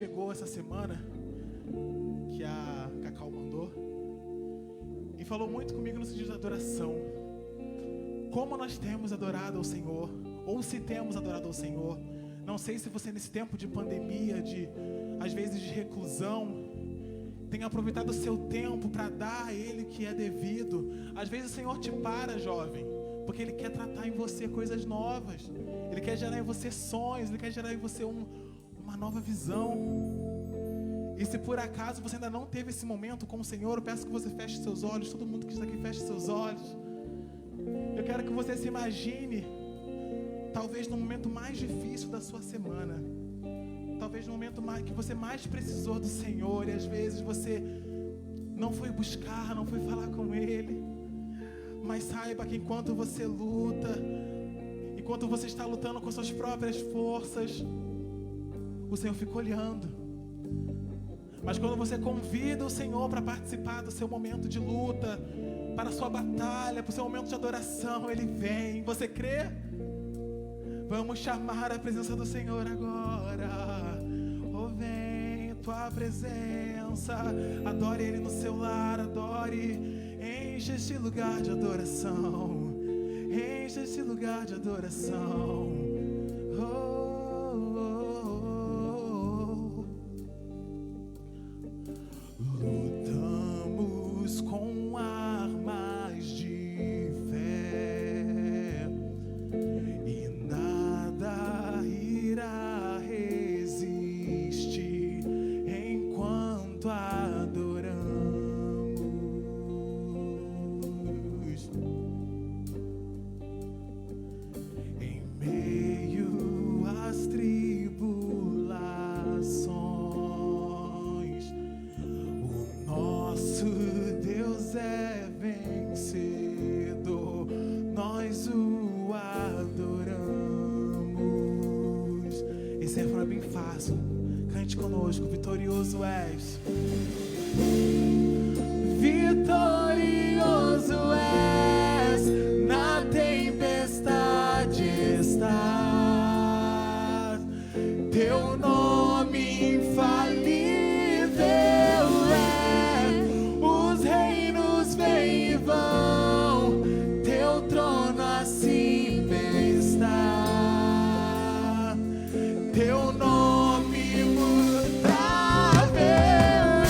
Chegou essa semana que a Cacau mandou e falou muito comigo no sentido de adoração. Como nós temos adorado ao Senhor, ou se temos adorado ao Senhor. Não sei se você nesse tempo de pandemia, às vezes de reclusão, tem aproveitado o seu tempo para dar a Ele que é devido. Às vezes o Senhor te para, jovem, porque Ele quer tratar em você coisas novas. Ele quer gerar em você sonhos, Ele quer gerar em você uma nova visão. E se por acaso você ainda não teve esse momento com o Senhor, eu peço que você feche seus olhos. Todo mundo que está aqui feche seus olhos. Eu quero que você se imagine, talvez no momento mais difícil da sua semana, talvez no momento que você mais precisou do Senhor, e às vezes você não foi buscar, não foi falar com Ele. Mas saiba que enquanto você luta, enquanto você está lutando com suas próprias forças, o Senhor fica olhando. Mas quando você convida o Senhor para participar do seu momento de luta, para a sua batalha, para o seu momento de adoração, Ele vem. Você crê? Vamos chamar a presença do Senhor agora. Oh, vem tua presença. Adore Ele no seu lar, adore. Enche este lugar de adoração. Enche este lugar de adoração. Lutamos com armas de fé e nada irá resistir enquanto adoramos. Em meio às tribulações, o nosso Deus é vencedor, nós o adoramos. Esse refrão é bem fácil, cante conosco. Vitorioso és, vitorioso és, na tempestade estás, teu nome infalível é, os reinos vêm e vão, teu trono acima está, teu nome imutável é,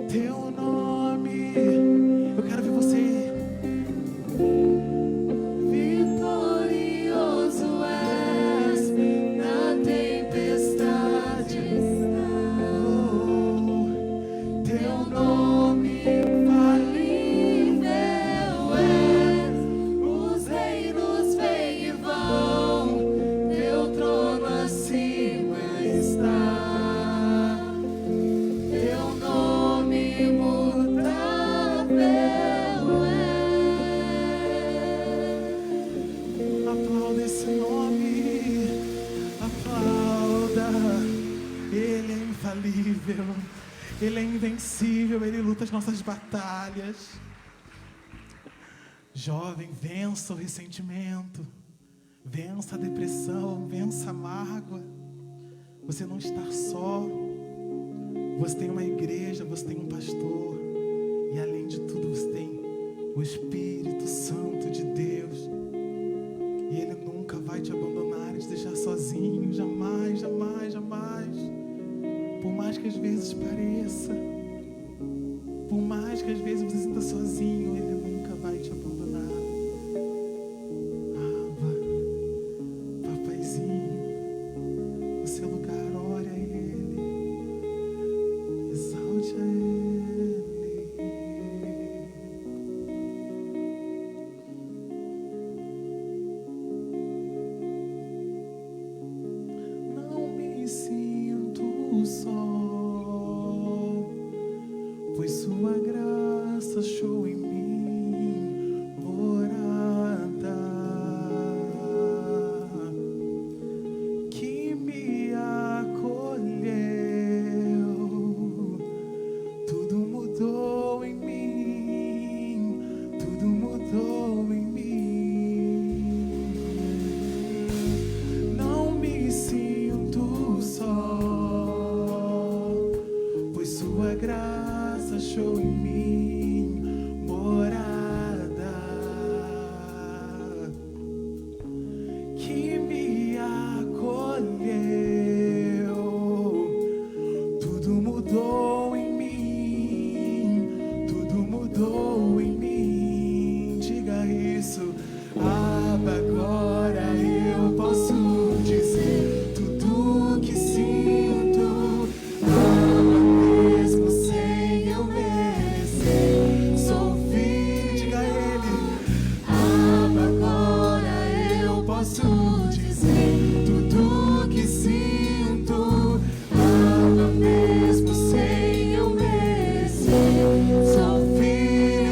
Teu nome, eu quero ver você. Vitorioso és na tempestade. Teu nome infalível é. Os reinos vêm e vão, teu trono acima está. Teu nome imutável é. Aplauda esse nome, aplauda. Ele é infalível, Ele é invencível, Ele luta as nossas batalhas. Jovem, vença o ressentimento, vença a depressão, vença a mágoa. Você não está só. Você tem uma igreja, você tem um pastor. E além de tudo, você tem o Espírito Santo de Deus. E Ele nunca vai te abandonar e te deixar sozinho. Jamais, jamais, jamais. Por mais que às vezes pareça, por mais que às vezes você se sinta sozinho, Ele nunca vai te abandonar. Abba, papaizinho, no seu lugar, ore a Ele, exalte a Ele. Não me sinto só, pois sua graça achou em mim morada, que me acolheu. Tudo mudou em mim, tudo mudou em mim. Não me sinto só, pois sua graça achou em mim morada, que me acolheu. Tudo mudou em mim, tudo mudou em mim. Diga isso. Abba, agora eu posso dizer tudo que sinto. Abba, mesmo sem eu merecer, sou filho. Diga a Ele. Abba, agora eu posso dizer tudo que sinto. Abba, mesmo sem eu merecer, sou filho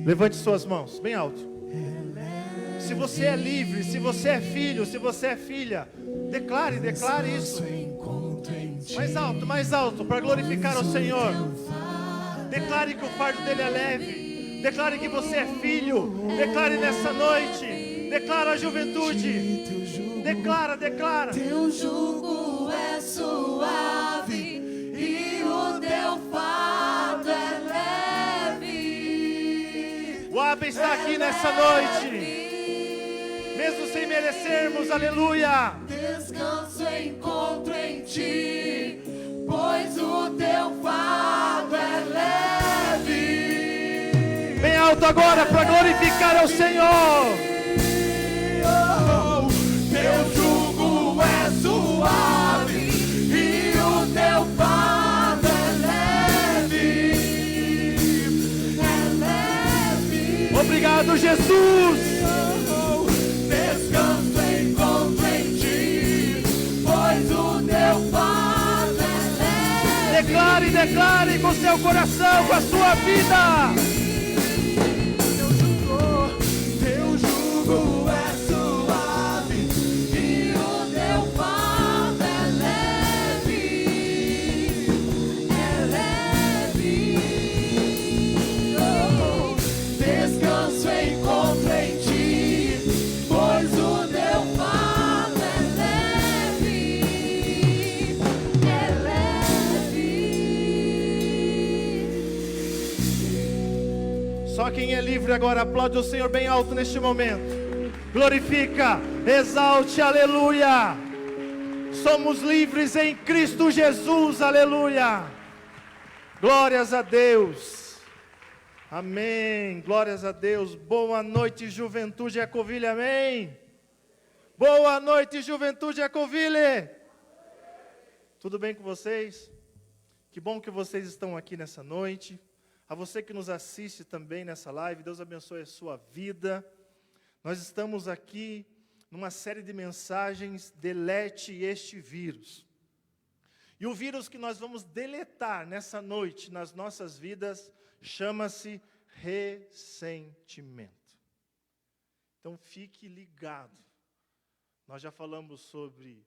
Levante suas mãos, bem alto. Se você é livre, se você é filho, se você é filha, declare isso. Mais alto, para glorificar o Senhor. Declare que o fardo dele é leve. Declare que você é filho. Declare nessa noite. Declara a juventude. Declara. Teu jugo é suave e o teu fardo é leve. O Abba está aqui nessa noite, mesmo sem merecermos, aleluia. Descanso encontro em ti, pois o teu fardo é leve. Bem alto agora para glorificar ao Senhor. Teu jugo é suave e o teu fardo é leve. Obrigado, Jesus. Descanso encontro em ti, pois o teu fardo é leve. Declare com seu coração, com a sua vida. Teu jugo é suave e o teu fardo é leve. Descanso encontro em ti, pois o teu fardo é leve. Só quem é livre agora aplaude o Senhor bem alto neste momento. Glorifica, exalte, aleluia. Somos livres em Cristo Jesus, aleluia. Glórias a Deus. Amém, glórias a Deus. Boa noite, Juventude Ecoville, amém. Boa noite, Juventude Ecoville. Tudo bem com vocês? Que bom que vocês estão aqui nessa noite. A você que nos assiste também nessa live, Deus abençoe a sua vida. Nós estamos aqui numa série de mensagens, delete este vírus. E o vírus que nós vamos deletar nessa noite nas nossas vidas chama-se ressentimento. Então fique ligado. Nós já falamos sobre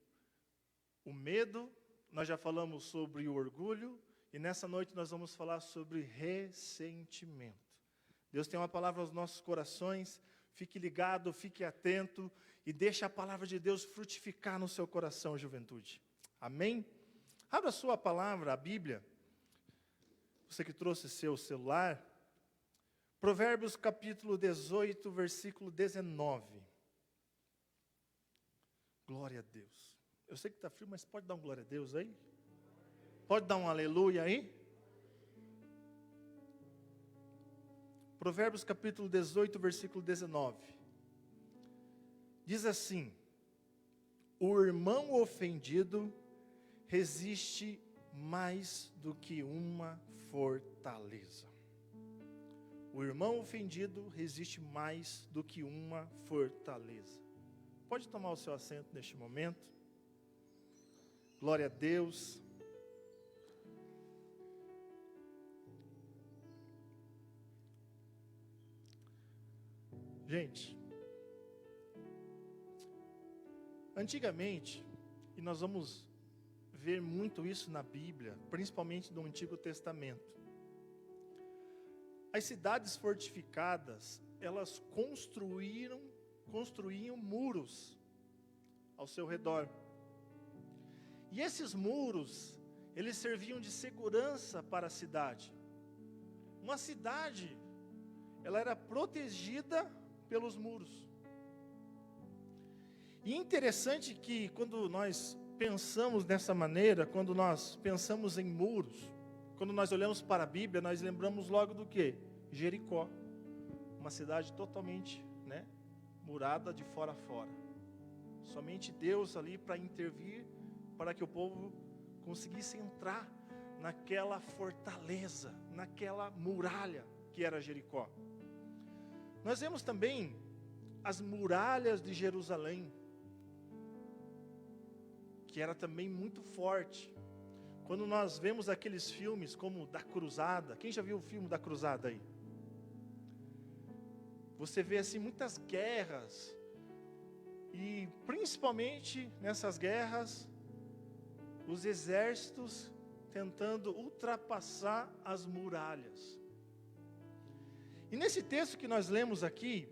o medo, nós já falamos sobre o orgulho, e nessa noite nós vamos falar sobre ressentimento. Deus tem uma palavra aos nossos corações. Fique ligado, fique atento e deixe a palavra de Deus frutificar no seu coração, juventude. Amém? Abra a sua palavra, a Bíblia. Você que trouxe seu celular. Provérbios capítulo 18, versículo 19. Glória a Deus. Eu sei que está frio, mas pode dar um glória a Deus aí? Pode dar um aleluia aí? Provérbios capítulo 18, versículo 19. Diz assim: o irmão ofendido resiste mais do que uma fortaleza. O irmão ofendido resiste mais do que uma fortaleza. Pode tomar o seu assento neste momento. Glória a Deus. Gente, antigamente, e nós vamos ver muito isso na Bíblia, principalmente no Antigo Testamento, as cidades fortificadas, elas construíam muros ao seu redor. E esses muros, eles serviam de segurança para a cidade. Uma cidade, ela era protegida pelos muros. E interessante que quando nós pensamos dessa maneira, quando nós pensamos em muros, quando nós olhamos para a Bíblia, nós lembramos logo do quê? Jericó, uma cidade totalmente, murada de fora a fora. Somente Deus ali para intervir, para que o povo conseguisse entrar naquela fortaleza, naquela muralha que era Jericó. Nós vemos também as muralhas de Jerusalém, que era também muito forte. Quando nós vemos aqueles filmes como da Cruzada, quem já viu o filme da Cruzada aí? você vê assim muitas guerras, e principalmente nessas guerras, os exércitos tentando ultrapassar as muralhas. E nesse texto que nós lemos aqui,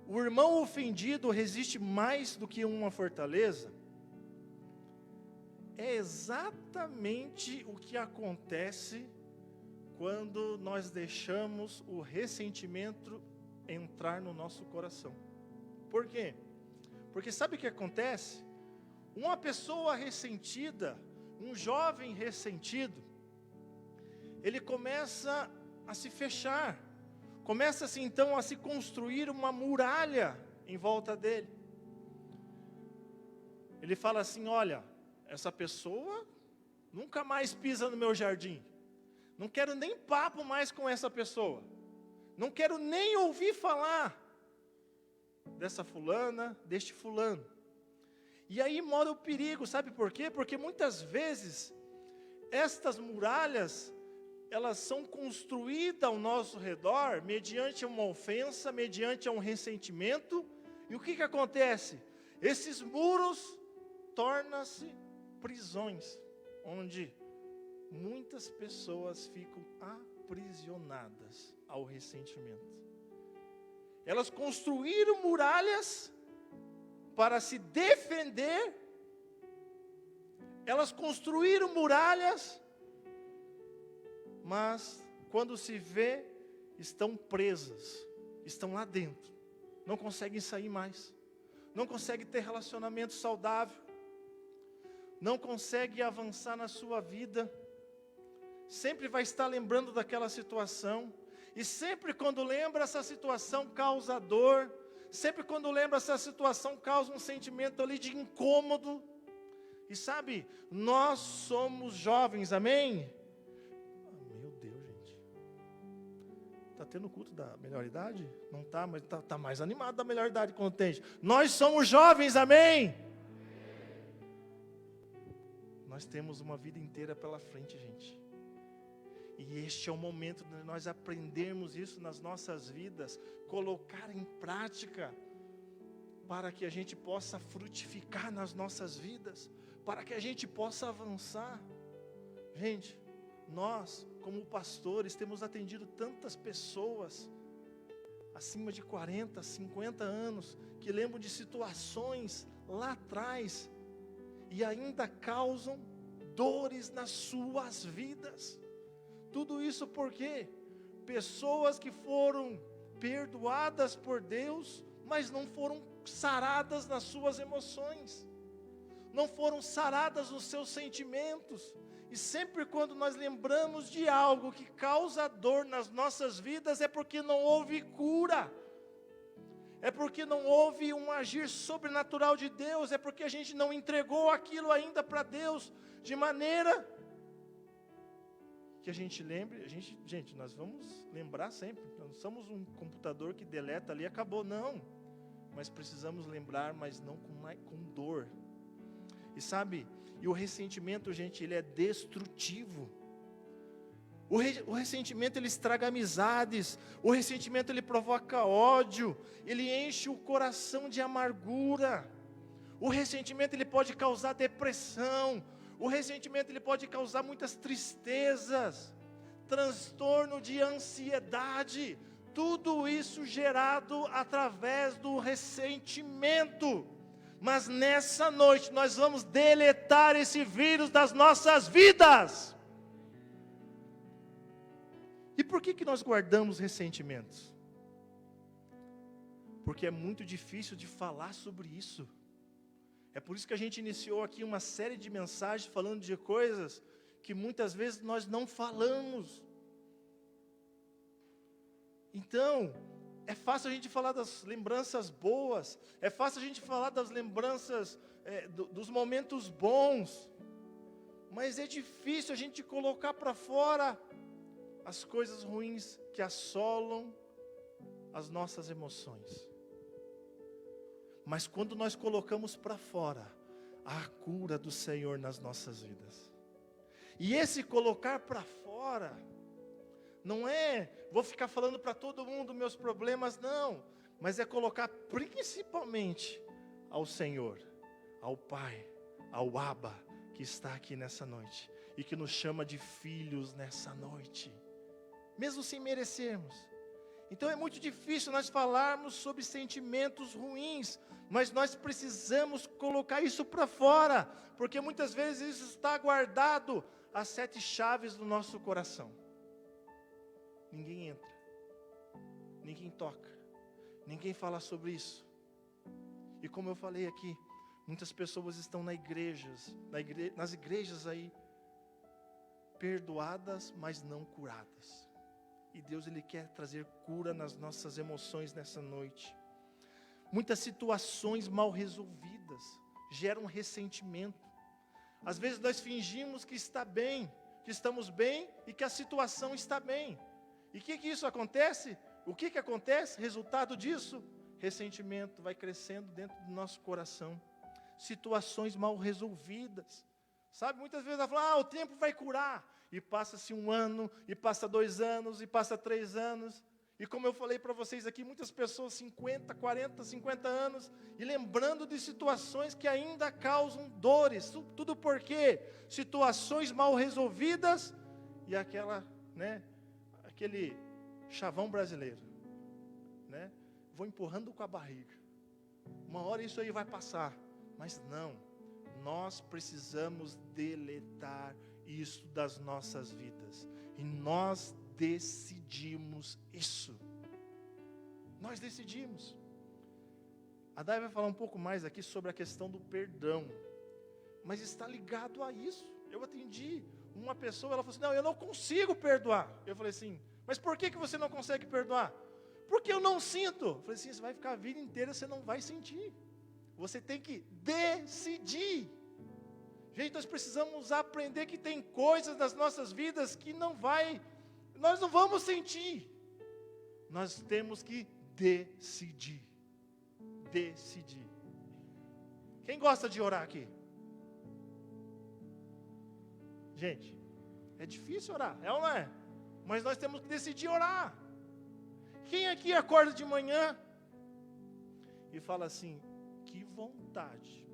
o irmão ofendido resiste mais do que uma fortaleza. É exatamente o que acontece quando nós deixamos o ressentimento entrar no nosso coração. Por quê? Porque sabe o que acontece? Uma pessoa ressentida, um jovem ressentido, ele começa a se fechar, começa-se então a se construir uma muralha em volta dele. Ele fala assim: olha, essa pessoa nunca mais pisa no meu jardim, não quero nem papo mais com essa pessoa, não quero nem ouvir falar dessa fulana, deste fulano. E aí mora o perigo, sabe por quê? Porque muitas vezes estas muralhas, elas são construídas ao nosso redor mediante uma ofensa, mediante um ressentimento. E o que acontece? Esses muros tornam-se prisões, onde muitas pessoas ficam aprisionadas ao ressentimento. Elas construíram muralhas para se defender, elas construíram muralhas, mas quando se vê, estão presas, estão lá dentro, não conseguem sair mais, não conseguem ter relacionamento saudável, não conseguem avançar na sua vida, sempre vai estar lembrando daquela situação, e sempre quando lembra essa situação causa dor, sempre quando lembra essa situação causa um sentimento ali de incômodo. E sabe, nós somos jovens, amém? Meu Deus, gente. Está tendo culto da melhor idade? Não está, mas está mais animado da melhor idade quando tem. Nós somos jovens, amém? Nós temos uma vida inteira pela frente, gente. E este é o momento de nós aprendermos isso nas nossas vidas, colocar em prática, para que a gente possa frutificar nas nossas vidas, para que a gente possa avançar. Gente, nós, como pastores, temos atendido tantas pessoas, acima de 40, 50 anos, que lembram de situações lá atrás, e ainda causam dores nas suas vidas. Tudo isso porque pessoas que foram perdoadas por Deus, mas não foram saradas nas suas emoções, não foram saradas nos seus sentimentos. E sempre quando nós lembramos de algo que causa dor nas nossas vidas, é porque não houve cura, é porque não houve um agir sobrenatural de Deus, é porque a gente não entregou aquilo ainda para Deus, de maneira que a gente lembre. Gente, nós vamos lembrar sempre, nós não somos um computador que deleta ali e acabou, não, mas precisamos lembrar, mas não com dor. E sabe, e o ressentimento, gente, ele é destrutivo. O ressentimento, ele estraga amizades, o ressentimento, ele provoca ódio, ele enche o coração de amargura, o ressentimento, ele pode causar depressão, o ressentimento, ele pode causar muitas tristezas, transtorno de ansiedade, tudo isso gerado através do ressentimento. Mas nessa noite nós vamos deletar esse vírus das nossas vidas. E por que nós guardamos ressentimentos? Porque é muito difícil de falar sobre isso. É por isso que a gente iniciou aqui uma série de mensagens falando de coisas que muitas vezes nós não falamos. Então, é fácil a gente falar das lembranças boas, é fácil a gente falar das lembranças, dos momentos bons, mas é difícil a gente colocar para fora as coisas ruins que assolam as nossas emoções. Mas quando nós colocamos para fora, há a cura do Senhor nas nossas vidas. E esse colocar para fora Não é, vou ficar falando para todo mundo meus problemas, não. Mas é colocar principalmente ao Senhor, ao Pai, ao Abba, que está aqui nessa noite. E que nos chama de filhos nessa noite. Mesmo sem merecermos. Então é muito difícil nós falarmos sobre sentimentos ruins. Mas nós precisamos colocar isso para fora. Porque muitas vezes isso está guardado às 7 chaves do nosso coração. Ninguém entra, ninguém toca, ninguém fala sobre isso. E como eu falei aqui, muitas pessoas estão nas igrejas aí, perdoadas, mas não curadas. E Deus, Ele quer trazer cura nas nossas emoções nessa noite. Muitas situações mal resolvidas geram ressentimento. Às vezes nós fingimos que está bem, que estamos bem e que a situação está bem. E o que isso acontece? O que acontece? Resultado disso? Ressentimento vai crescendo dentro do nosso coração. Situações mal resolvidas. Sabe, muitas vezes ela fala, o tempo vai curar. E passa-se 1 ano, e passa 2 anos, e passa 3 anos. E como eu falei para vocês aqui, muitas pessoas 50, 40, 50 anos, e lembrando de situações que ainda causam dores. Tudo por quê? Situações mal resolvidas e aquele chavão brasileiro, né? Vou empurrando com a barriga. Uma hora isso aí vai passar, mas não. Nós precisamos deletar isso das nossas vidas. E nós decidimos isso. Nós decidimos. A Dai vai falar um pouco mais aqui sobre a questão do perdão. Mas está ligado a isso. Eu atendi uma pessoa, ela falou assim, não, eu não consigo perdoar. Eu falei assim, mas por que você não consegue perdoar? Porque eu não sinto. Eu falei assim, você vai ficar a vida inteira, você não vai sentir. Você tem que decidir. Gente, nós precisamos aprender que tem coisas nas nossas vidas que nós não vamos sentir. Nós temos que decidir. Decidir. Quem gosta de orar aqui? Gente, é difícil orar, é ou não é? Mas nós temos que decidir orar. Quem aqui acorda de manhã e fala assim, que vontade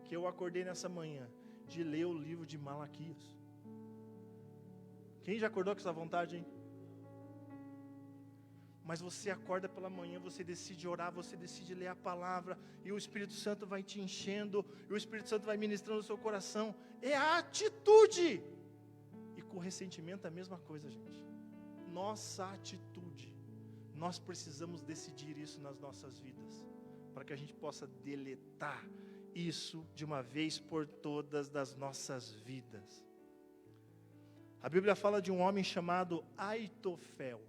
que eu acordei nessa manhã de ler o livro de Malaquias. Quem já acordou com essa vontade, hein? Mas você acorda pela manhã, você decide orar, você decide ler a palavra, e o Espírito Santo vai te enchendo, e o Espírito Santo vai ministrando o seu coração. É a atitude. E com ressentimento é a mesma coisa, gente. Nossa atitude. Nós precisamos decidir isso nas nossas vidas, para que a gente possa deletar isso de uma vez por todas das nossas vidas. A Bíblia fala de um homem chamado Aitofel.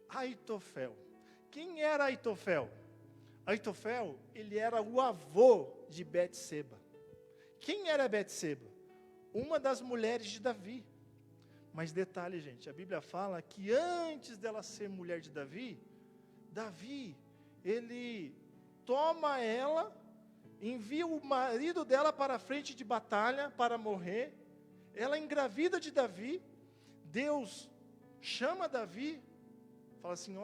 Aitofel. Quem era Aitofel? Aitofel, ele era o avô de Betseba. Quem era Betseba? Uma das mulheres de Davi. Mas detalhe, gente, a Bíblia fala que antes dela ser mulher de Davi, ele toma ela, envia o marido dela para a frente de batalha para morrer. Ela engravida de Davi. Deus chama Davi, fala assim,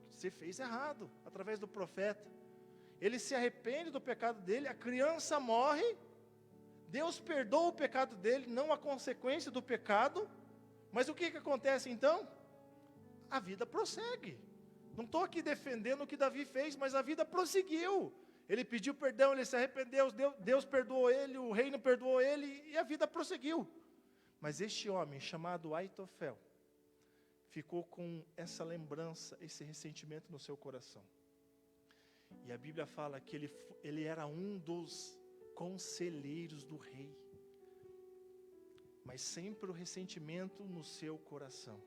você fez errado, através do profeta. Ele se arrepende do pecado dele, a criança morre, Deus perdoa o pecado dele, não a consequência do pecado. Mas o que acontece então? A vida prossegue. Não estou aqui defendendo o que Davi fez, mas a vida prosseguiu. Ele pediu perdão, ele se arrependeu, Deus perdoou ele, o reino perdoou ele, e a vida prosseguiu. Mas este homem, chamado Aitofel, ficou com essa lembrança, esse ressentimento no seu coração. E a Bíblia fala que ele era um dos conselheiros do rei. Mas sempre o ressentimento no seu coração.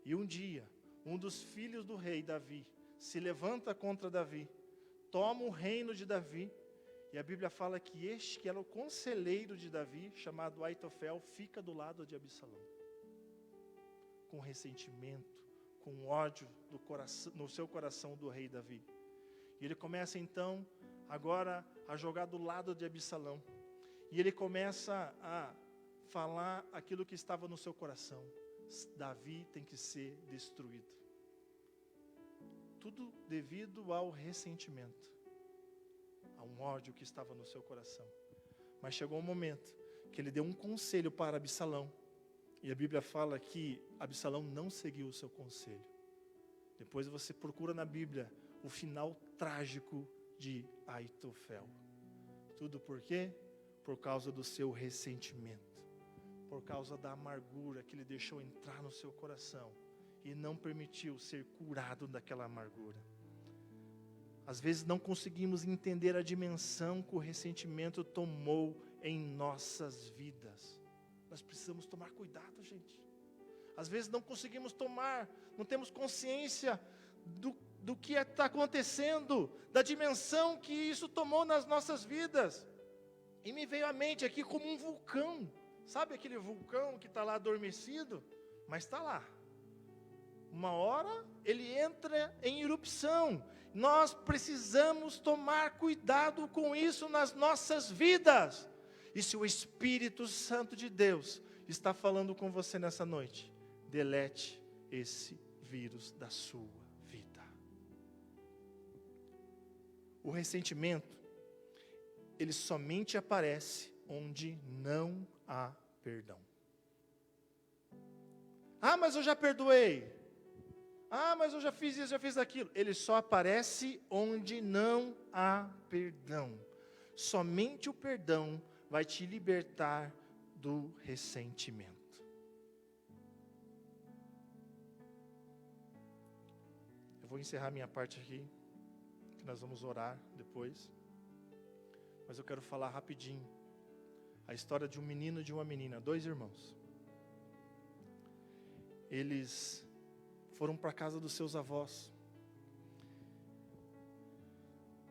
E um dia, um dos filhos do rei Davi se levanta contra Davi, toma o reino de Davi, e a Bíblia fala que este que era o conselheiro de Davi, chamado Aitofel, fica do lado de Absalão. Com ressentimento, com ódio no seu coração do rei Davi. E ele começa então, agora, a jogar do lado de Absalão. E ele começa a falar aquilo que estava no seu coração. Davi tem que ser destruído. Tudo devido ao ressentimento, a um ódio que estava no seu coração. Mas chegou um momento que ele deu um conselho para Absalão. E a Bíblia fala que Absalão não seguiu o seu conselho. Depois você procura na Bíblia o final trágico de Aitofel. Tudo por quê? Por causa do seu ressentimento. Por causa da amargura que ele deixou entrar no seu coração. E não permitiu ser curado daquela amargura. Às vezes não conseguimos entender a dimensão que o ressentimento tomou em nossas vidas. Nós precisamos tomar cuidado, gente. Às vezes não conseguimos não temos consciência do que está acontecendo, da dimensão que isso tomou nas nossas vidas. E me veio à mente aqui como um vulcão. Sabe aquele vulcão que está lá adormecido? Mas está lá. Uma hora ele entra em erupção. Nós precisamos tomar cuidado com isso nas nossas vidas. E se o Espírito Santo de Deus está falando com você nessa noite, delete esse vírus da sua vida. O ressentimento, ele somente aparece onde não há perdão. Ah, mas eu já perdoei. Ah, mas eu já fiz isso, já fiz aquilo. Ele só aparece onde não há perdão. Somente o perdão vai te libertar do ressentimento. Eu vou encerrar minha parte aqui, que nós vamos orar depois. Mas eu quero falar rapidinho a história de um menino e de uma menina, 2 irmãos. Eles foram para a casa dos seus avós.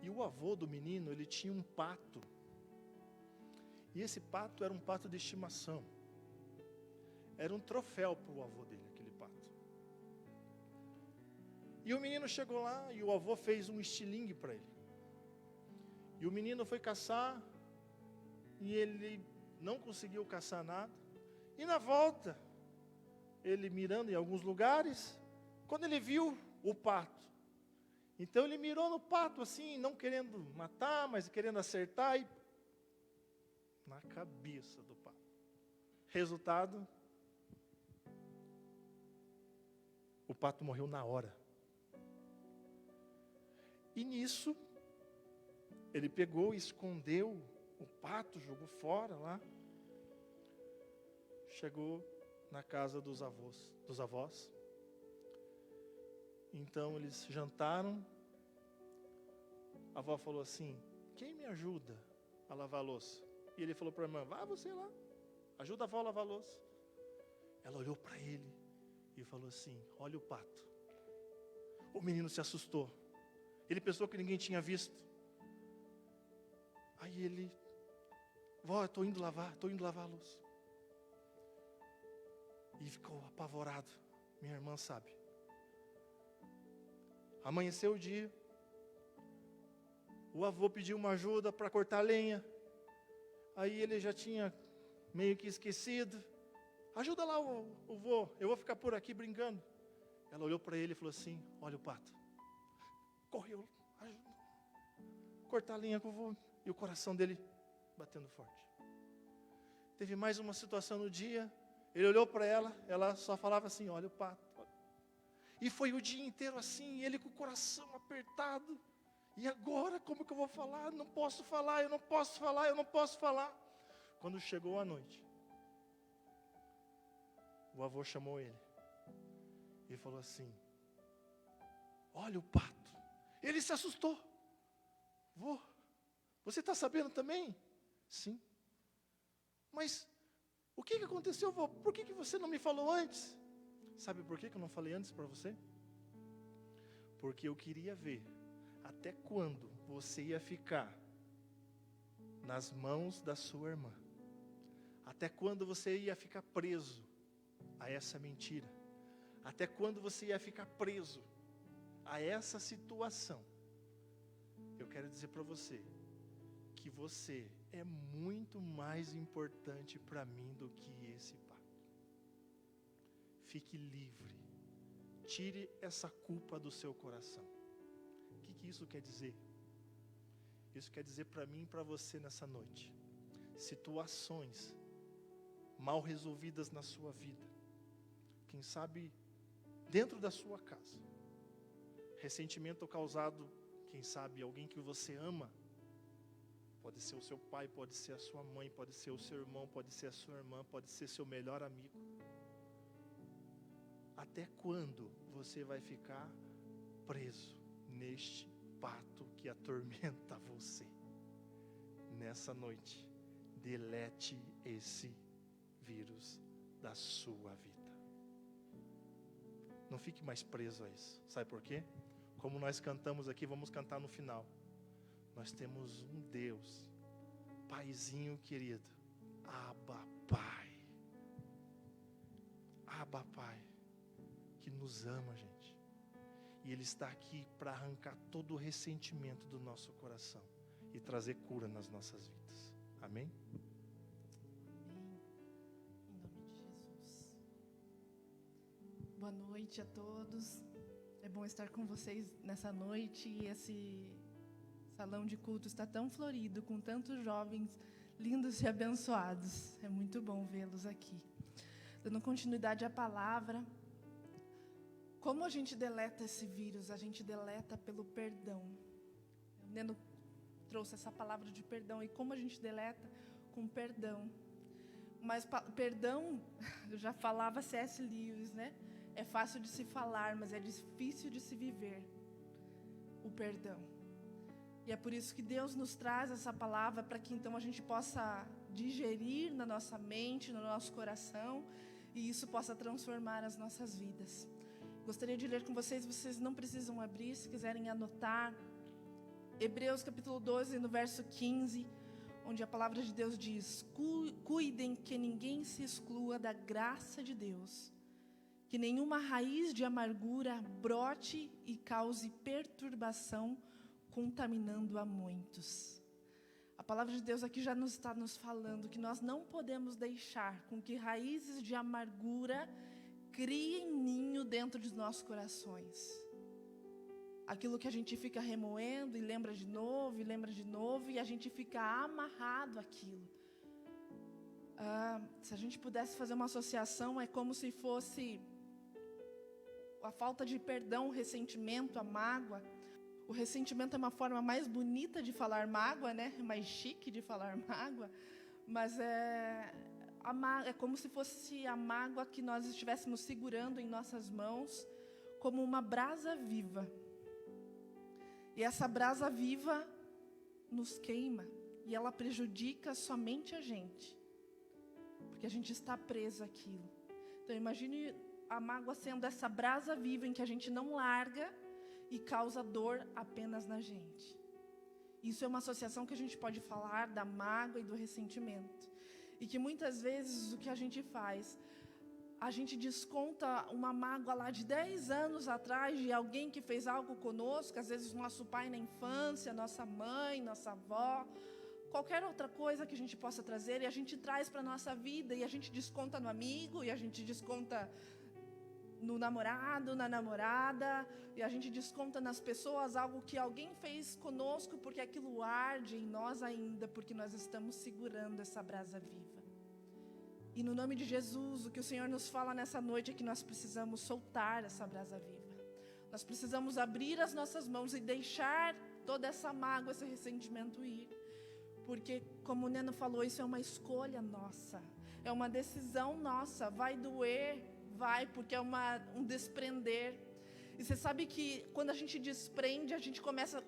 E o avô do menino, ele tinha um pato. E esse pato era um pato de estimação. Era um troféu para o avô dele, aquele pato. E o menino chegou lá e o avô fez um estilingue para ele. E o menino foi caçar e ele não conseguiu caçar nada. E na volta, ele mirando em alguns lugares, quando ele viu o pato, então ele mirou no pato assim, não querendo matar, mas querendo acertar, e na cabeça do pato. Resultado, o pato morreu na hora. E nisso, ele pegou e escondeu o pato, jogou fora lá. Chegou na casa dos avós. Então eles jantaram. A avó falou assim: quem me ajuda a lavar a louça? E ele falou para a irmã: vá você lá, ajuda a avó a lavar a louça. Ela olhou para ele e falou assim: olha o pato. O menino se assustou. Ele pensou que ninguém tinha visto. Aí ele: vó, estou indo lavar a louça. E ficou apavorado. Minha irmã sabe. Amanheceu o dia. O avô pediu uma ajuda para cortar lenha. Aí ele já tinha meio que esquecido. Ajuda lá o vô, eu vou ficar por aqui brincando. Ela olhou para ele e falou assim: olha o pato. Correu, ajuda. Cortar a lenha com o vô. E o coração dele batendo forte. Teve mais uma situação no dia. Ele olhou para ela só falava assim: olha o pato. E foi o dia inteiro assim, ele com o coração apertado. E agora, como que eu vou falar? Não posso falar, eu não posso falar, eu não posso falar. Quando chegou a noite, o avô chamou ele e falou assim: olha o pato. Ele se assustou. Vô, você está sabendo também? Sim. Mas o que aconteceu, vô? Por que você não me falou antes? Sabe por que eu não falei antes para você? Porque eu queria ver até quando você ia ficar nas mãos da sua irmã. Até quando você ia ficar preso a essa mentira. Até quando você ia ficar preso a essa situação. Eu quero dizer para você que você é muito mais importante para mim do que esse pato. fique livre. Tire essa culpa do seu coração. O que isso quer dizer? Isso quer dizer para mim e para você nessa noite. Situações mal resolvidas na sua vida. Quem sabe dentro da sua casa. Ressentimento causado, quem sabe, alguém que você ama. Pode ser o seu pai, pode ser a sua mãe, pode ser o seu irmão, pode ser a sua irmã, pode ser seu melhor amigo. Até quando você vai ficar preso neste pato que atormenta você? Nessa noite, delete esse vírus da sua vida. Não fique mais preso a isso. Sabe por quê? Como nós cantamos aqui, vamos cantar no final. Nós temos um Deus, Paizinho querido, Abba Pai. Abba Pai, que nos ama, gente. E Ele está aqui para arrancar todo o ressentimento do nosso coração e trazer cura nas nossas vidas. Amém? Amém. Em nome de Jesus. Boa noite a todos. É bom estar com vocês nessa noite. E esse salão de culto está tão florido, com tantos jovens lindos e abençoados. É muito bom vê-los aqui. Dando continuidade à palavra. Como a gente deleta esse vírus? A gente deleta pelo perdão. O Neno trouxe essa palavra de perdão. E como a gente deleta? Com perdão. Mas perdão, eu já falava C.S. Lewis, né? É fácil de se falar, mas é difícil de se viver. O perdão. E é por isso que Deus nos traz essa palavra, para que então a gente possa digerir na nossa mente, no nosso coração, e isso possa transformar as nossas vidas. Gostaria de ler com vocês não precisam abrir, se quiserem anotar. Hebreus capítulo 12, no verso 15, onde a palavra de Deus diz: cuidem que ninguém se exclua da graça de Deus, que nenhuma raiz de amargura brote e cause perturbação, contaminando a muitos. A palavra de Deus aqui já está nos falando que nós não podemos deixar com que raízes de amargura criem ninho dentro dos nossos corações. Aquilo que a gente fica remoendo e lembra de novo, e a gente fica amarrado àquilo. Se a gente pudesse fazer uma associação, é como se fosse a falta de perdão, o ressentimento, a mágoa. O ressentimento é uma forma mais bonita de falar mágoa, né? Mais chique de falar mágoa. Mas é como se fosse a mágoa que nós estivéssemos segurando em nossas mãos, como uma brasa viva. E essa brasa viva nos queima. E ela prejudica somente a gente. Porque a gente está preso àquilo. Então imagine a mágoa sendo essa brasa viva em que a gente não larga e causa dor apenas na gente. Isso é uma associação que a gente pode falar da mágoa e do ressentimento. E que muitas vezes o que a gente faz, a gente desconta uma mágoa lá de 10 anos atrás de alguém que fez algo conosco, às vezes nosso pai na infância, nossa mãe, nossa avó, qualquer outra coisa que a gente possa trazer, e a gente traz para a nossa vida, e a gente desconta no amigo, e a gente desconta no namorado, na namorada, e a gente desconta nas pessoas algo que alguém fez conosco, porque aquilo arde em nós ainda, porque nós estamos segurando essa brasa viva. E no nome de Jesus, o que o Senhor nos fala nessa noite é que nós precisamos soltar essa brasa viva. Nós precisamos abrir as nossas mãos e deixar toda essa mágoa, esse ressentimento ir. Porque, como o Neno falou, isso é uma escolha nossa. É uma decisão nossa. Vai doer, vai, porque é um desprender. E você sabe que quando a gente desprende, a gente começa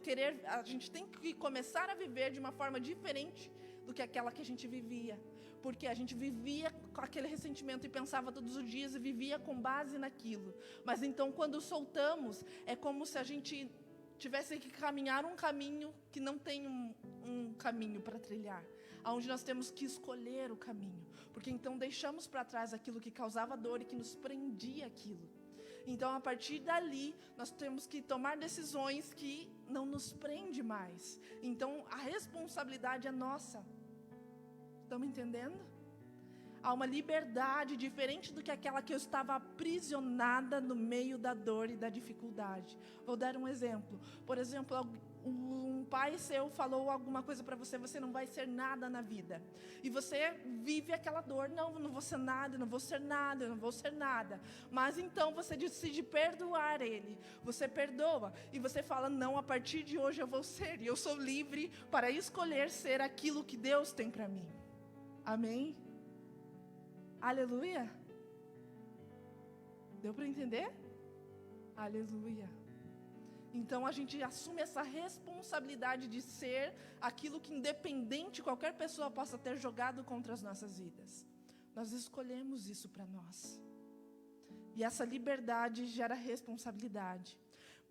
a gente tem que começar a viver de uma forma diferente do que aquela que a gente vivia. Porque a gente vivia com aquele ressentimento e pensava todos os dias e vivia com base naquilo. Mas então, quando soltamos, é como se a gente tivesse que caminhar um caminho que não tem um caminho para trilhar, onde nós temos que escolher o caminho, porque então deixamos para trás aquilo que causava dor e que nos prendia aquilo. Então, a partir dali, nós temos que tomar decisões que não nos prende mais. Então, a responsabilidade é nossa. Estão me entendendo? Há uma liberdade diferente do que aquela que eu estava aprisionada no meio da dor e da dificuldade. Vou dar um exemplo. Por exemplo, um pai seu falou alguma coisa para você, você não vai ser nada na vida. E você vive aquela dor, não vou ser nada, não vou ser nada, não vou ser nada. Mas então você decide perdoar ele. Você perdoa e você fala, não, a partir de hoje eu vou ser. E eu sou livre para escolher ser aquilo que Deus tem para mim. Amém? Aleluia. Deu para entender? Aleluia. Então a gente assume essa responsabilidade de ser aquilo que, independente, qualquer pessoa possa ter jogado contra as nossas vidas. Nós escolhemos isso para nós. E essa liberdade gera responsabilidade.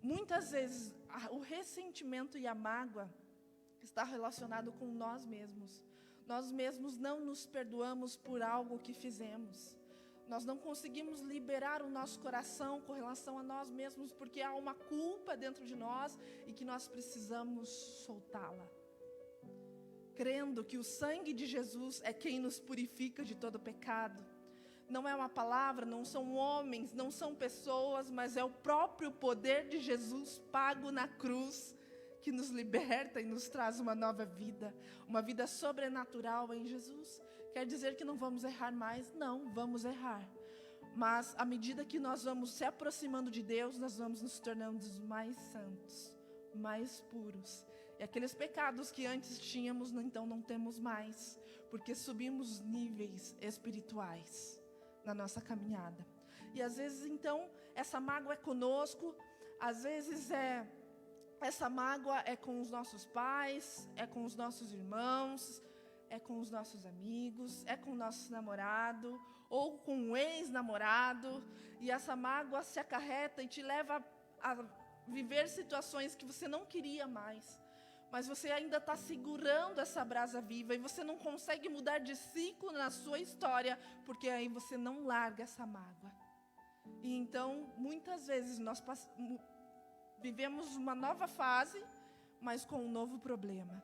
Muitas vezes o ressentimento e a mágoa está relacionado com nós mesmos. Nós mesmos não nos perdoamos por algo que fizemos. Nós não conseguimos liberar o nosso coração com relação a nós mesmos, porque há uma culpa dentro de nós e que nós precisamos soltá-la. Crendo que o sangue de Jesus é quem nos purifica de todo pecado. Não é uma palavra, não são homens, não são pessoas, mas é o próprio poder de Jesus pago na cruz, que nos liberta e nos traz uma nova vida, uma vida sobrenatural em Jesus. Quer dizer que não vamos errar mais? Não, vamos errar. Mas à medida que nós vamos se aproximando de Deus, nós vamos nos tornando mais santos, mais puros. E aqueles pecados que antes tínhamos, então não temos mais, porque subimos níveis espirituais na nossa caminhada. E às vezes então, essa mágoa é conosco, às vezes essa mágoa é com os nossos pais, é com os nossos irmãos, é com os nossos amigos, é com o nosso namorado, ou com um ex-namorado, e essa mágoa se acarreta e te leva a viver situações que você não queria mais, mas você ainda está segurando essa brasa viva, e você não consegue mudar de ciclo na sua história, porque aí você não larga essa mágoa. E então, muitas vezes, nós vivemos uma nova fase, mas com um novo problema.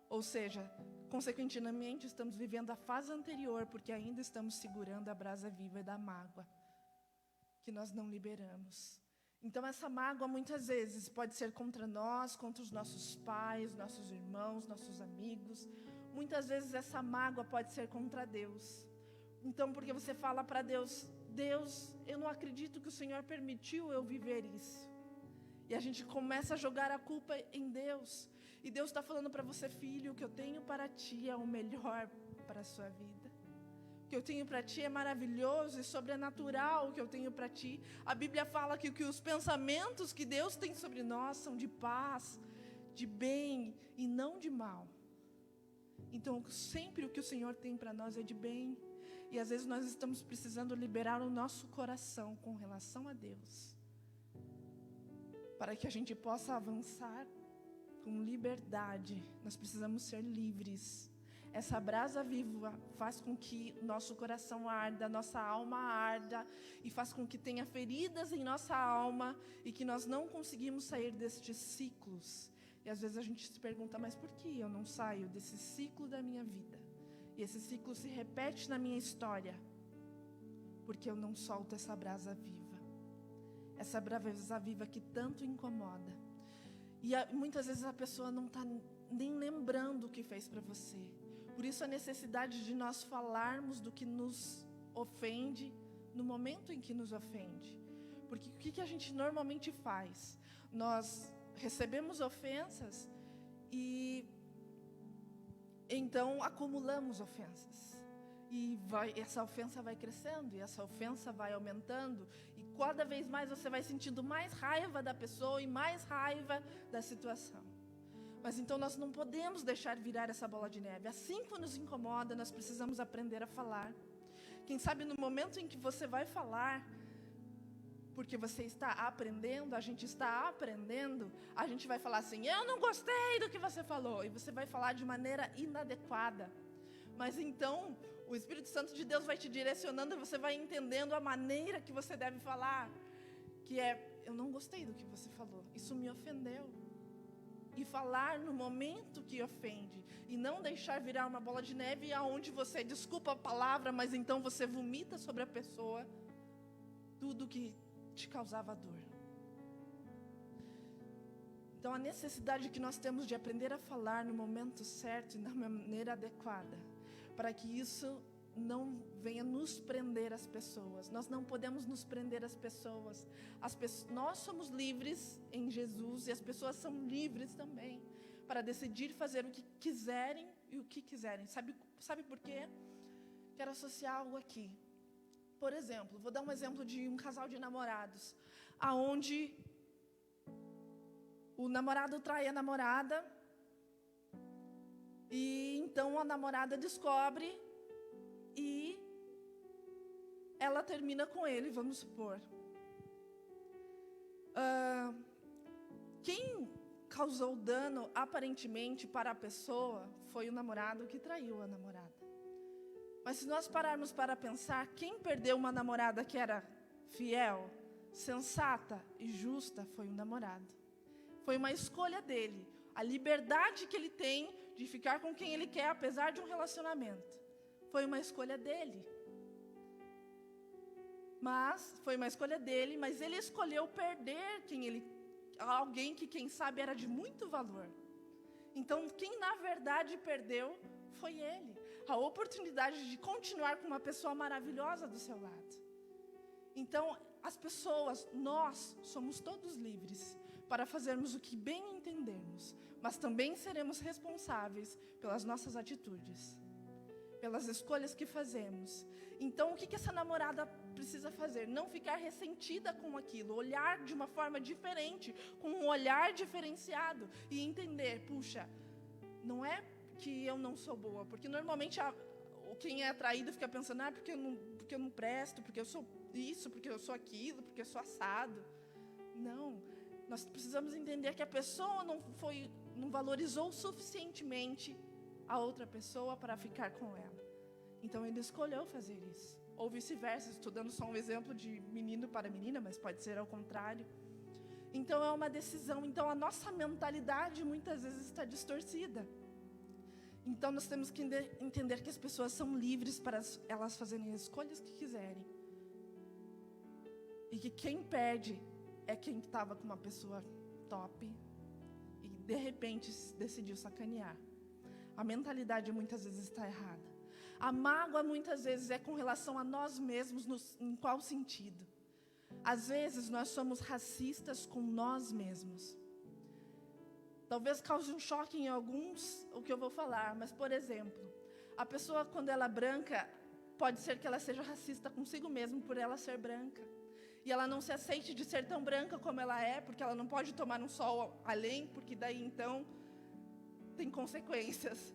Ou seja, consequentemente, estamos vivendo a fase anterior, porque ainda estamos segurando a brasa viva da mágoa, que nós não liberamos. Então, essa mágoa, muitas vezes, pode ser contra nós, contra os nossos pais, nossos irmãos, nossos amigos. Muitas vezes, essa mágoa pode ser contra Deus. Então, porque você fala para Deus, Deus, eu não acredito que o Senhor permitiu eu viver isso. E a gente começa a jogar a culpa em Deus. E Deus está falando para você, filho, o que eu tenho para ti é o melhor para a sua vida. O que eu tenho para ti é maravilhoso e sobrenatural, o que eu tenho para ti. A Bíblia fala que os pensamentos que Deus tem sobre nós são de paz, de bem e não de mal. Então, sempre o que o Senhor tem para nós é de bem. E às vezes nós estamos precisando liberar o nosso coração com relação a Deus, para que a gente possa avançar com liberdade. Nós precisamos ser livres. Essa brasa viva faz com que o nosso coração arda, nossa alma arda, e faz com que tenha feridas em nossa alma, e que nós não conseguimos sair destes ciclos. E às vezes a gente se pergunta, mas por que eu não saio desse ciclo da minha vida? E esse ciclo se repete na minha história, porque eu não solto essa brasa viva. Essa brasa viva que tanto incomoda. E muitas vezes a pessoa não está nem lembrando o que fez para você. Por isso a necessidade de nós falarmos do que nos ofende no momento em que nos ofende. Porque o que a gente normalmente faz? Nós recebemos ofensas e então acumulamos ofensas. E essa ofensa vai crescendo, e essa ofensa vai aumentando, e cada vez mais você vai sentindo mais raiva da pessoa e mais raiva da situação. Mas então nós não podemos deixar virar essa bola de neve. Assim que nos incomoda, nós precisamos aprender a falar. Quem sabe no momento em que você vai falar, porque você está aprendendo, a gente está aprendendo, a gente vai falar assim, eu não gostei do que você falou, e você vai falar de maneira inadequada. Mas então, o Espírito Santo de Deus vai te direcionando e você vai entendendo a maneira que você deve falar. Que é, eu não gostei do que você falou, isso me ofendeu. e falar no momento que ofende, e não deixar virar uma bola de neve aonde você, desculpa a palavra, mas então você vomita sobre a pessoa tudo que te causava dor. Então a necessidade que nós temos de aprender a falar no momento certo e da maneira adequada, para que isso não venha nos prender as pessoas. Nós não podemos nos prender às pessoas. Nós somos livres em Jesus e as pessoas são livres também para decidir fazer o que quiserem e o que quiserem. Sabe por quê? Quero associar algo aqui. Por exemplo, vou dar um exemplo de um casal de namorados, aonde o namorado trai a namorada e então a namorada descobre e ela termina com ele, vamos supor. Quem causou dano aparentemente para a pessoa foi o namorado que traiu a namorada. Mas se nós pararmos para pensar, quem perdeu uma namorada que era fiel, sensata e justa foi o namorado. Foi uma escolha dele, a liberdade que ele tem de ficar com quem ele quer, apesar de um relacionamento. Foi uma escolha dele. Mas ele escolheu perder alguém que quem sabe era de muito valor. Então quem na verdade perdeu foi ele. A oportunidade de continuar com uma pessoa maravilhosa do seu lado. Então as pessoas, nós somos todos livres para fazermos o que bem entendermos, mas também seremos responsáveis pelas nossas atitudes, pelas escolhas que fazemos. Então, o que essa namorada precisa fazer? Não ficar ressentida com aquilo, olhar de uma forma diferente, com um olhar diferenciado e entender, puxa, não é que eu não sou boa, porque normalmente quem é atraído fica pensando, porque eu não presto, porque eu sou isso, porque eu sou aquilo, porque eu sou assado. Não, nós precisamos entender que a pessoa não valorizou suficientemente a outra pessoa para ficar com ela. Então ele escolheu fazer isso. Ou vice-versa, estou dando só um exemplo de menino para menina, mas pode ser ao contrário. Então é uma decisão. Então a nossa mentalidade muitas vezes está distorcida. Então nós temos que entender que as pessoas são livres para elas fazerem as escolhas que quiserem. E que quem perde é quem estava com uma pessoa top e de repente decidiu sacanear. A mentalidade muitas vezes está errada. A mágoa muitas vezes é com relação a nós mesmos, em qual sentido? Às vezes nós somos racistas com nós mesmos. Talvez cause um choque em alguns o que eu vou falar, mas por exemplo, a pessoa quando ela é branca, pode ser que ela seja racista consigo mesma por ela ser branca. E ela não se aceite de ser tão branca como ela é, porque ela não pode tomar um sol além, porque daí então tem consequências.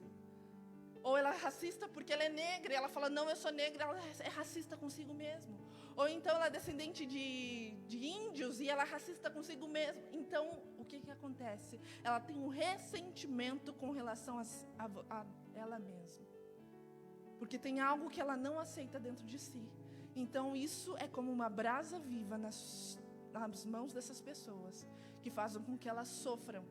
Ou ela é racista porque ela é negra, e ela fala, não, eu sou negra, ela é racista consigo mesmo. Ou então ela é descendente de índios, e ela é racista consigo mesmo. Então, o que acontece? Ela tem um ressentimento com relação a ela mesma. Porque tem algo que ela não aceita dentro de si. Então, isso é como uma brasa viva nas mãos dessas pessoas, que fazem com que elas sofram.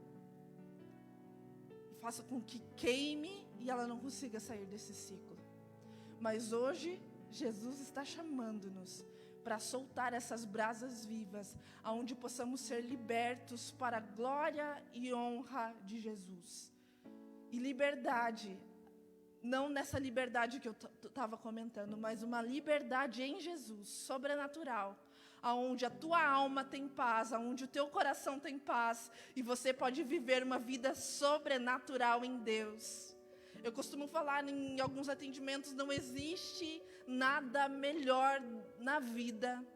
Faça com que queime e ela não consiga sair desse ciclo. Mas hoje, Jesus está chamando-nos para soltar essas brasas vivas, aonde possamos ser libertos para a glória e honra de Jesus. E liberdade, não nessa liberdade que eu estava comentando, mas uma liberdade em Jesus, sobrenatural, aonde a tua alma tem paz, aonde o teu coração tem paz, e você pode viver uma vida sobrenatural em Deus. Eu costumo falar em alguns atendimentos, não existe nada melhor na vida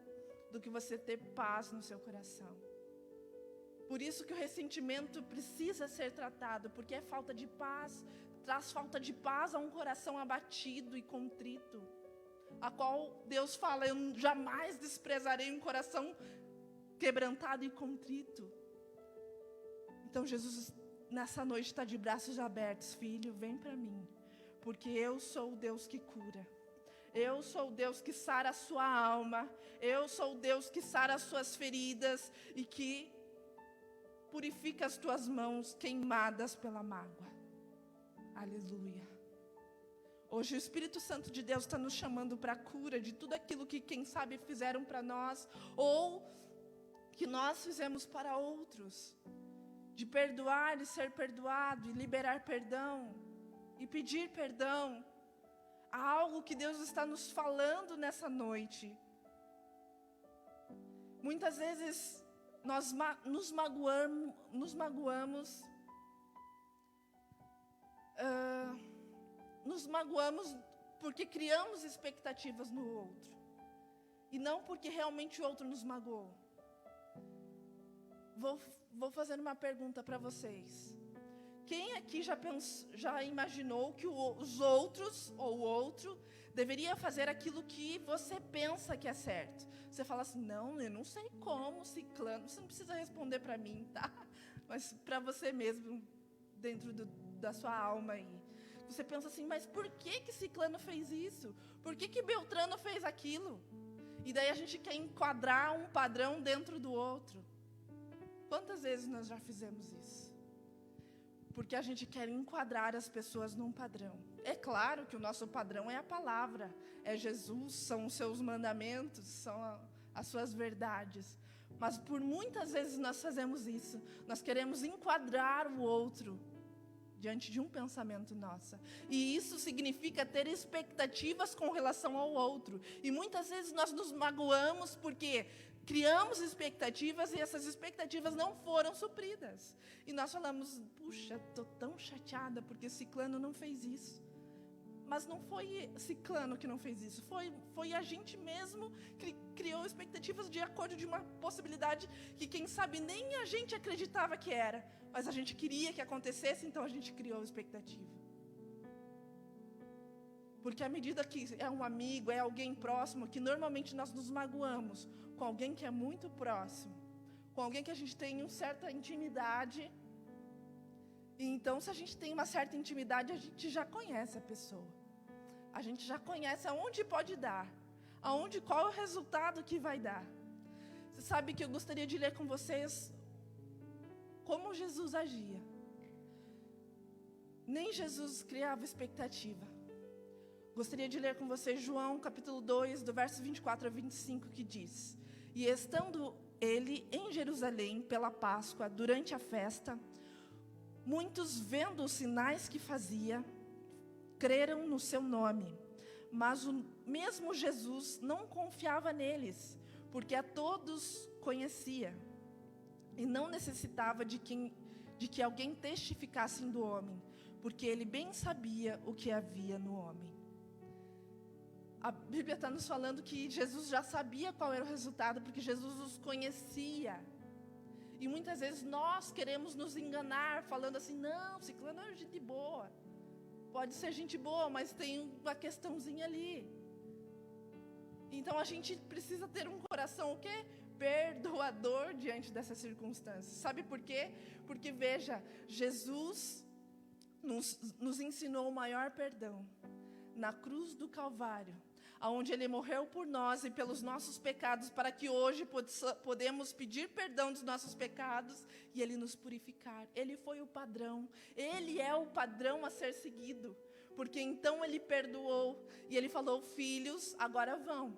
do que você ter paz no seu coração. Por isso que o ressentimento precisa ser tratado, porque é falta de paz, traz falta de paz a um coração abatido e contrito, a qual Deus fala, eu jamais desprezarei um coração quebrantado e contrito. Então Jesus nessa noite está de braços abertos, filho, vem para mim, porque eu sou o Deus que cura. Eu sou o Deus que sara a sua alma. Eu sou o Deus que sara as suas feridas e que purifica as tuas mãos queimadas pela mágoa. Aleluia. Hoje o Espírito Santo de Deus está nos chamando para a cura de tudo aquilo que, quem sabe, fizeram para nós, ou que nós fizemos para outros. De perdoar e ser perdoado, e liberar perdão, e pedir perdão. Há algo que Deus está nos falando nessa noite. Muitas vezes nós nos magoamos porque criamos expectativas no outro, e não porque realmente o outro nos magoou. Vou fazer uma pergunta para vocês. Quem aqui já imaginou que os outros, ou o outro, deveria fazer aquilo que você pensa que é certo? Você fala assim, não, eu não sei como, ciclano, você não precisa responder para mim, tá? Mas para você mesmo, dentro da sua alma aí. Você pensa assim, mas por que ciclano fez isso? Por que Beltrano fez aquilo? E daí a gente quer enquadrar um padrão dentro do outro. Quantas vezes nós já fizemos isso? Porque a gente quer enquadrar as pessoas num padrão. É claro que o nosso padrão é a palavra, é Jesus, são os seus mandamentos, são as suas verdades. Mas por muitas vezes nós fazemos isso. Nós queremos enquadrar o outro diante de um pensamento nosso. E isso significa ter expectativas com relação ao outro. E muitas vezes nós nos magoamos porque criamos expectativas e essas expectativas não foram supridas. E nós falamos, puxa, estou tão chateada porque ciclano não fez isso. Mas não foi ciclano que não fez isso, foi a gente mesmo que criou expectativas de acordo de uma possibilidade que, quem sabe, nem a gente acreditava que era. Mas a gente queria que acontecesse, então a gente criou expectativa. Porque à medida que é um amigo, é alguém próximo, que normalmente nós nos magoamos com alguém que é muito próximo, com alguém que a gente tem uma certa intimidade. E então, se a gente tem uma certa intimidade, a gente já conhece a pessoa. A gente já conhece aonde pode dar, qual é o resultado que vai dar. Você sabe que eu gostaria de ler com vocês como Jesus agia. Nem Jesus criava expectativa. Gostaria de ler com vocês João capítulo 2, do verso 24 a 25, que diz: E estando ele em Jerusalém pela Páscoa, durante a festa, muitos, vendo os sinais que fazia, creram no seu nome. Mas o mesmo Jesus não confiava neles, porque a todos conhecia, e não necessitava de que alguém testificasse do homem, porque ele bem sabia o que havia no homem. A Bíblia está nos falando que Jesus já sabia qual era o resultado, porque Jesus os conhecia. E muitas vezes nós queremos nos enganar, falando assim, não, ciclano é gente boa. Pode ser gente boa, mas tem uma questãozinha ali. Então a gente precisa ter um coração o quê? Perdoador diante dessas circunstâncias. Sabe por quê? Porque veja, Jesus nos ensinou o maior perdão na cruz do Calvário, onde Ele morreu por nós e pelos nossos pecados, para que hoje podemos pedir perdão dos nossos pecados e Ele nos purificar. Ele foi o padrão, Ele é o padrão a ser seguido, porque então Ele perdoou, e Ele falou, filhos, agora vão,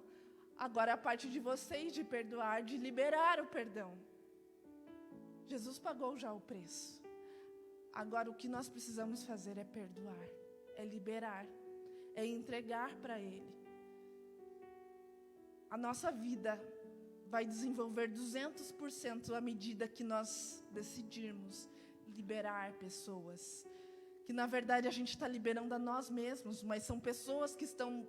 agora é a parte de vocês de perdoar, de liberar o perdão. Jesus pagou já o preço. Agora o que nós precisamos fazer é perdoar, é liberar, é entregar para Ele. A nossa vida vai desenvolver 200% à medida que nós decidirmos liberar pessoas. Que na verdade a gente está liberando a nós mesmos, mas são pessoas que estão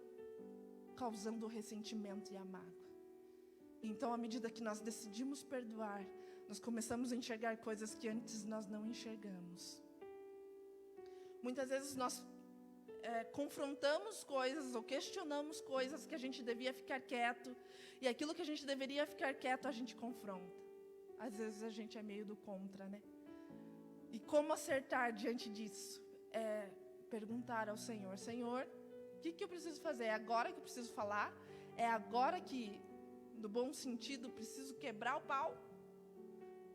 causando o ressentimento e a mágoa. Então, à medida que nós decidimos perdoar, nós começamos a enxergar coisas que antes nós não enxergamos. Muitas vezes nós confrontamos coisas ou questionamos coisas que a gente devia ficar quieto, e aquilo que a gente deveria ficar quieto a gente confronta. Às vezes a gente é meio do contra, né? E como acertar diante disso? É perguntar ao Senhor, Senhor, o que eu preciso fazer? É agora que eu preciso falar? É agora que, no bom sentido, preciso quebrar o pau?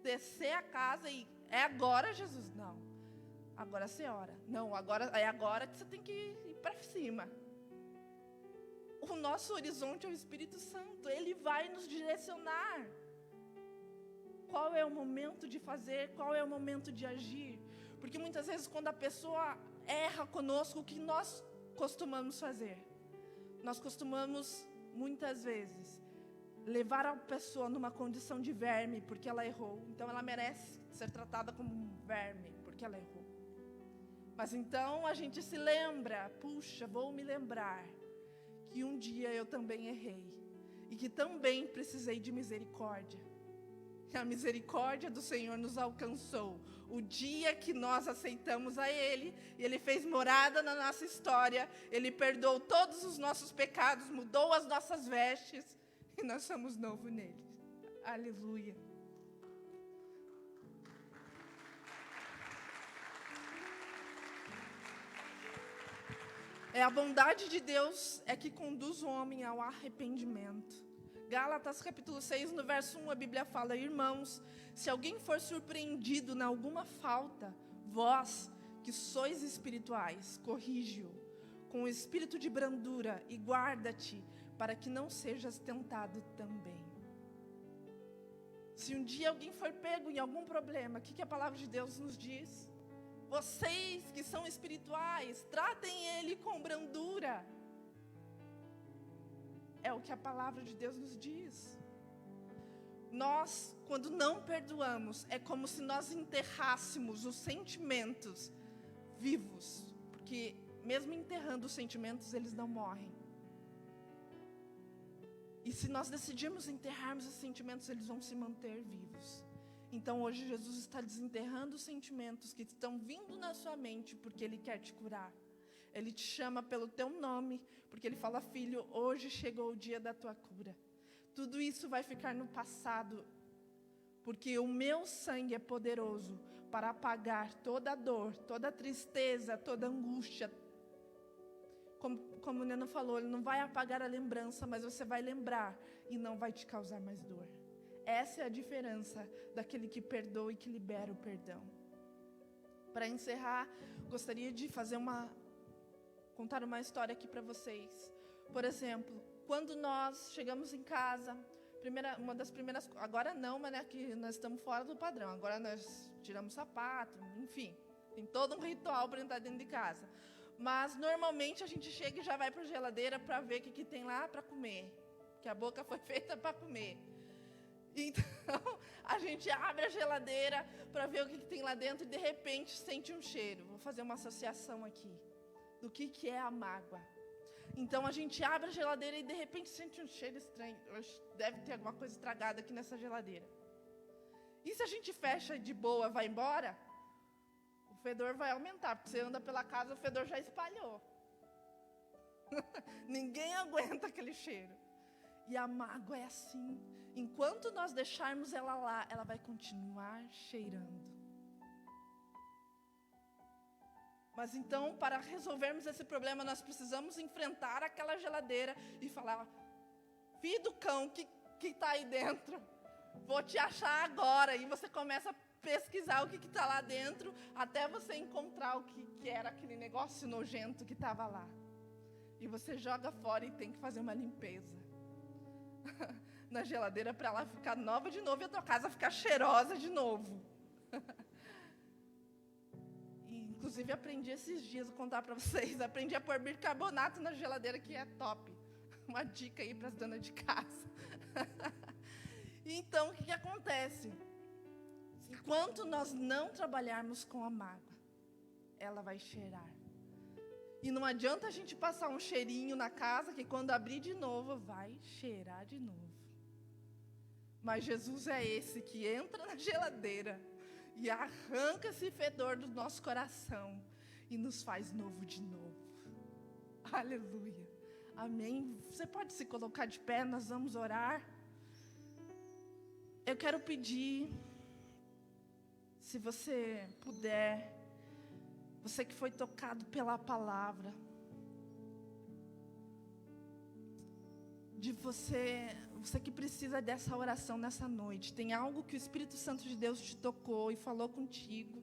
descer a casa e é agora, Jesus? Não. Agora você ora. Não, é agora que você tem que ir para cima. O nosso horizonte é o Espírito Santo. Ele vai nos direcionar. Qual é o momento de fazer? Qual é o momento de agir? Porque muitas vezes quando a pessoa erra conosco, o que nós costumamos fazer? Nós costumamos, muitas vezes, levar a pessoa numa condição de verme, porque ela errou. Então ela merece ser tratada como um verme, porque ela errou. Mas então a gente se lembra, puxa, vou me lembrar que um dia eu também errei. E que também precisei de misericórdia. E a misericórdia do Senhor nos alcançou. O dia que nós aceitamos a Ele, e Ele fez morada na nossa história, Ele perdoou todos os nossos pecados, mudou as nossas vestes, e nós somos novos nele. Aleluia. É a bondade de Deus é que conduz o homem ao arrependimento. Gálatas capítulo 6, no verso 1, a Bíblia fala: irmãos, se alguém for surpreendido em alguma falta, vós, que sois espirituais, corrige-o com o espírito de brandura e guarda-te, para que não sejas tentado também. Se um dia alguém for pego em algum problema, o que a palavra de Deus nos diz? Vocês que são espirituais, tratem ele com brandura. É o que a palavra de Deus nos diz. Nós, quando não perdoamos, é como se nós enterrássemos os sentimentos vivos. Porque mesmo enterrando os sentimentos, eles não morrem. E se nós decidirmos enterrarmos os sentimentos, eles vão se manter vivos. Então hoje Jesus está desenterrando os sentimentos que estão vindo na sua mente, porque Ele quer te curar. Ele te chama pelo teu nome, porque Ele fala: filho, hoje chegou o dia da tua cura. Tudo isso vai ficar no passado, porque o meu sangue é poderoso para apagar toda dor, toda tristeza, toda angústia. Como o Neno falou, Ele não vai apagar a lembrança, mas você vai lembrar e não vai te causar mais dor. Essa é a diferença daquele que perdoa e que libera o perdão. Para encerrar, gostaria de contar uma história aqui para vocês. Por exemplo, quando nós chegamos em casa, uma das primeiras, agora não, mas né, que nós estamos fora do padrão. Agora nós tiramos sapato, enfim, tem todo um ritual para entrar dentro de casa. Mas normalmente a gente chega e já vai para a geladeira para ver o que tem lá para comer, que a boca foi feita para comer. Então, a gente abre a geladeira para ver o que tem lá dentro e de repente sente um cheiro. Vou fazer uma associação aqui do que é a mágoa. Então a gente abre a geladeira e de repente sente um cheiro estranho. Deve ter alguma coisa estragada aqui nessa geladeira. E se a gente fecha de boa, vai embora, o fedor vai aumentar, porque você anda pela casa, o fedor já espalhou. Ninguém aguenta aquele cheiro. E a mágoa é assim. Enquanto nós deixarmos ela lá, ela vai continuar cheirando. Mas então, para resolvermos esse problema, nós precisamos enfrentar aquela geladeira e falar: filho do cão, que está aí dentro? Vou te achar agora. E você começa a pesquisar o que está lá dentro, até você encontrar o que era aquele negócio nojento que estava lá. E você joga fora e tem que fazer uma limpeza na geladeira para ela ficar nova de novo e a tua casa ficar cheirosa de novo. Inclusive, aprendi esses dias, vou contar para vocês, aprendi a pôr bicarbonato na geladeira, que é top. Uma dica aí para as donas de casa. Então, o que acontece? Enquanto nós não trabalharmos com a mágoa, ela vai cheirar. E não adianta a gente passar um cheirinho na casa, que quando abrir de novo, vai cheirar de novo. Mas Jesus é esse que entra na geladeira e arranca esse fedor do nosso coração e nos faz novo de novo. Aleluia. Amém. Você pode se colocar de pé, nós vamos orar. Eu quero pedir, se você puder, você que foi tocado pela palavra, de você que precisa dessa oração nessa noite. Tem algo que o Espírito Santo de Deus te tocou e falou contigo.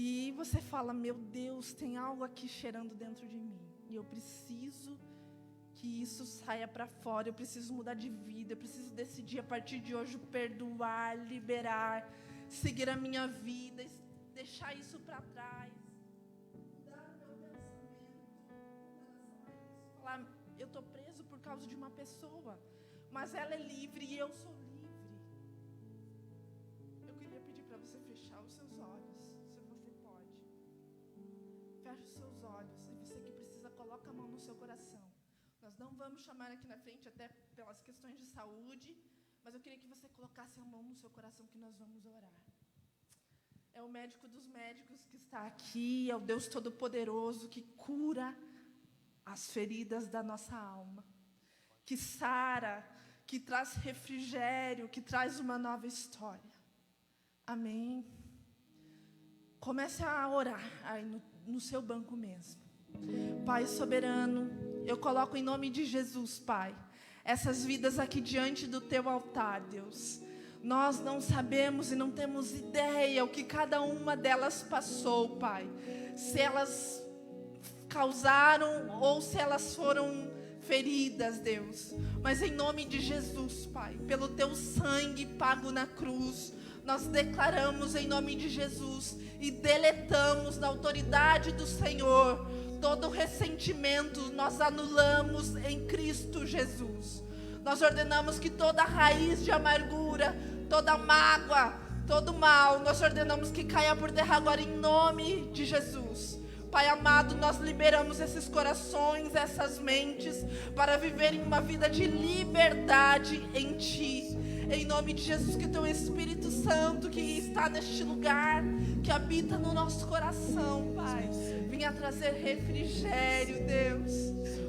E você fala, meu Deus, tem algo aqui cheirando dentro de mim. E eu preciso que isso saia para fora. Eu preciso mudar de vida. Eu preciso decidir a partir de hoje perdoar, liberar, seguir a minha vida, deixar isso para trás. Mudar o meu pensamento. Falar, eu estou preso por causa de uma pessoa, mas ela é livre e eu sou livre. Eu queria pedir para você fechar os seus olhos, se você pode. Feche os seus olhos. E você que precisa, coloca a mão no seu coração. Nós não vamos chamar aqui na frente, até pelas questões de saúde, mas eu queria que você colocasse a mão no seu coração, que nós vamos orar. É o médico dos médicos que está aqui, é o Deus Todo-Poderoso que cura as feridas da nossa alma, que sara, que traz refrigério, que traz uma nova história. Amém? Comece a orar aí no seu banco mesmo. Pai soberano, eu coloco em nome de Jesus, Pai, essas vidas aqui diante do teu altar, Deus. Nós não sabemos e não temos ideia o que cada uma delas passou, Pai. Se elas causaram ou se elas foram feridas, Deus. Mas em nome de Jesus, Pai, pelo teu sangue pago na cruz, nós declaramos em nome de Jesus e deletamos na autoridade do Senhor todo ressentimento, nós anulamos em Cristo Jesus. Nós ordenamos que toda raiz de amargura, toda mágoa, todo mal, nós ordenamos que caia por terra agora em nome de Jesus. Pai amado, nós liberamos esses corações, essas mentes, para viverem uma vida de liberdade em Ti. Em nome de Jesus, que Teu Espírito Santo, que está neste lugar, que habita no nosso coração, Pai, venha trazer refrigério, Deus.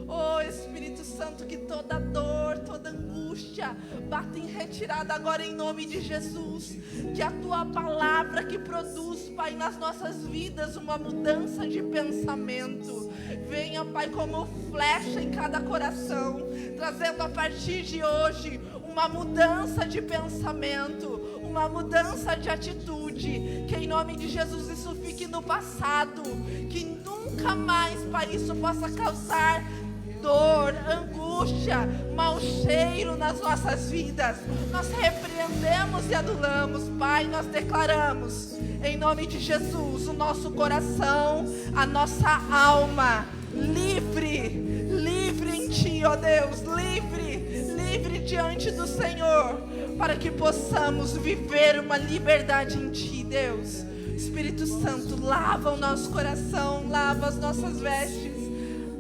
Oh Espírito Santo, que toda dor, toda angústia bata em retirada agora em nome de Jesus. Que a Tua palavra que produz, Pai, nas nossas vidas uma mudança de pensamento, venha, Pai, como flecha em cada coração, trazendo a partir de hoje uma mudança de pensamento, uma mudança de atitude. Que em nome de Jesus isso fique no passado, que nunca mais, Pai, isso possa causar dor, angústia, mau cheiro nas nossas vidas. Nós repreendemos e anulamos, Pai, nós declaramos em nome de Jesus o nosso coração, a nossa alma livre, livre em Ti, ó Deus, livre diante do Senhor, para que possamos viver uma liberdade em Ti, Deus. Espírito Santo, lava o nosso coração, lava as nossas vestes.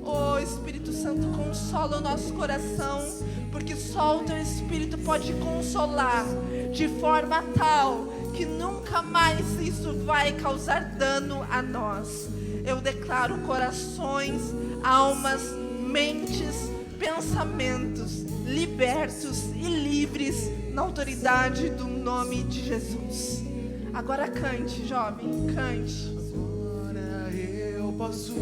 Oh Espírito Santo, consola o nosso coração, porque só o Teu Espírito pode consolar de forma tal que nunca mais isso vai causar dano a nós. Eu declaro corações, almas, mentes, pensamentos libertos e livres na autoridade do nome de Jesus. Agora cante, jovem, cante. Agora eu posso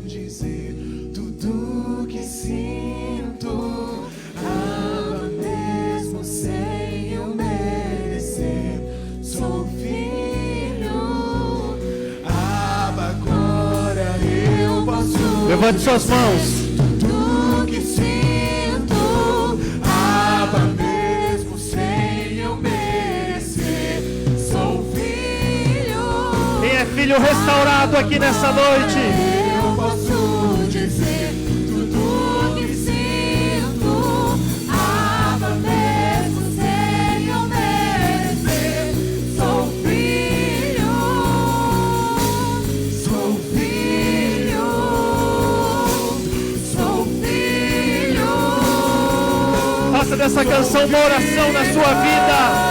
dizer tudo que sinto, Abba, mesmo sem eu merecer. Sou filho, Abba, agora eu posso. Levante suas mãos. Tudo que sinto, Abba, mesmo sem eu merecer. Sou filho. Quem é filho restaurado aqui nessa noite? Eu posso dizer tudo que sinto, Abba, mesmo sem eu merecer. Sou filho, sou filho, sou filho. Faça dessa canção uma oração na sua vida.